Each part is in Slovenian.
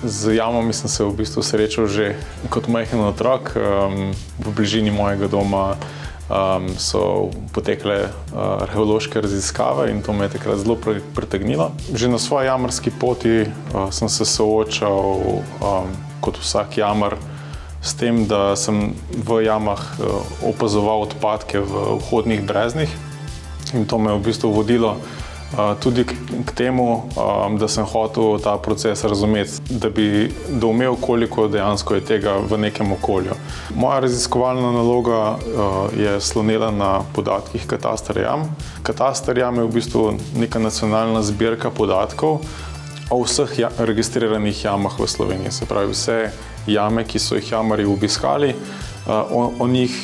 Z jamami sem se v bistvu srečal že kot majhen otrok. V bližini mojega doma so potekle arheološke raziskave in to me je takrat zelo pritegnilo. Že na svoji jamarski poti sem se soočal kot vsak jamar s tem, da sem v jamah opazoval odpadke v vhodnih breznih in to me je v bistvu vodilo tudi k temu, da sem hotel ta proces razumeti, da bi doumel, koliko dejansko je tega v nekem okolju. Moja raziskovalna naloga je slonela na podatkih katastra jam. Katastar jam je v bistvu neka nacionalna zbirka podatkov o vseh registriranih jamah v Sloveniji. Se pravi, vse jame, ki so jih jamarji obiskali, o njih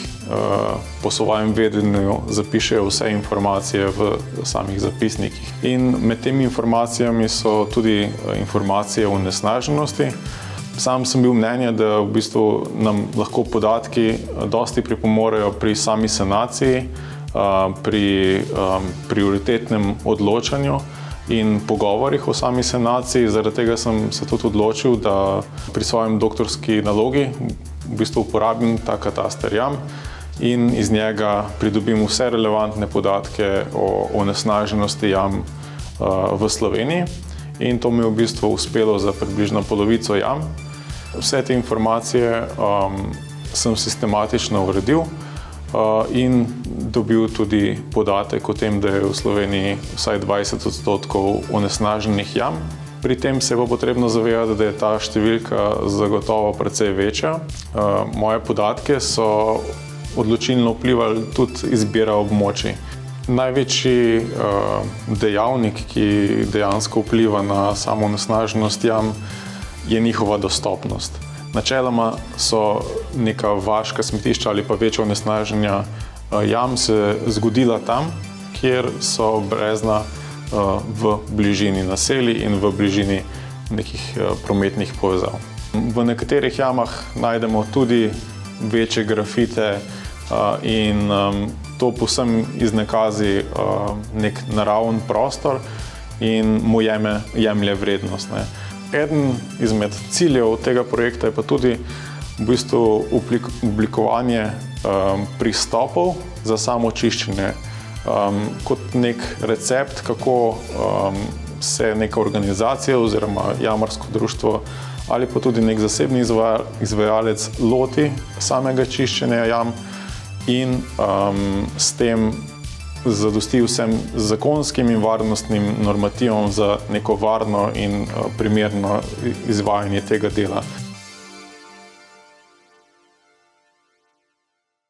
po svojem vedenju zapišejo vse informacije v samih zapisnikih. In med temi informacijami so tudi informacije o onesnaženosti. Sam sem bil mnenja, da v bistvu nam lahko podatki dosti pripomorejo pri sami sanaciji, pri prioritetnem odločanju in pogovorih o sami sanaciji. Zaradi tega sem se tudi odločil, da pri svojem doktorski nalogi v bistvu uporabim ta katastar jam in iz njega pridobim vse relevantne podatke o onesnaženosti jam v Sloveniji. In to mi je v bistvu uspelo za približno polovico jam. Vse te informacije sem sistematično uredil in dobil tudi podatek o tem, da je v Sloveniji vsaj 20% onesnaženih jam. Pri tem se bo potrebno zavedati, da je ta številka zagotovo precej večja. Moje podatke so odločilno vplivali tudi izbira območij. Največji dejavnik, ki dejansko vpliva na samo onesnaženost jam, je njihova dostopnost. Načeloma so neka vaška smetišča ali pa večja onesnaženja jam se zgodila tam, kjer so brezna v bližini naselij in v bližini nekih prometnih povezav. V nekaterih jamah najdemo tudi večje grafite in to povsem iznakazi nek naraven prostor in mu jemlje vrednost. Eden izmed ciljev tega projekta je pa tudi v bistvu oblikovanje pristopov za samo čiščenje. Kot nek recept, kako se neka organizacija oziroma jamarsko društvo ali pa tudi nek zasebni izvajalec loti samega čiščenja jam in s tem zadosti vsem zakonskim in varnostnim normativom za neko varno in primerno izvajanje tega dela.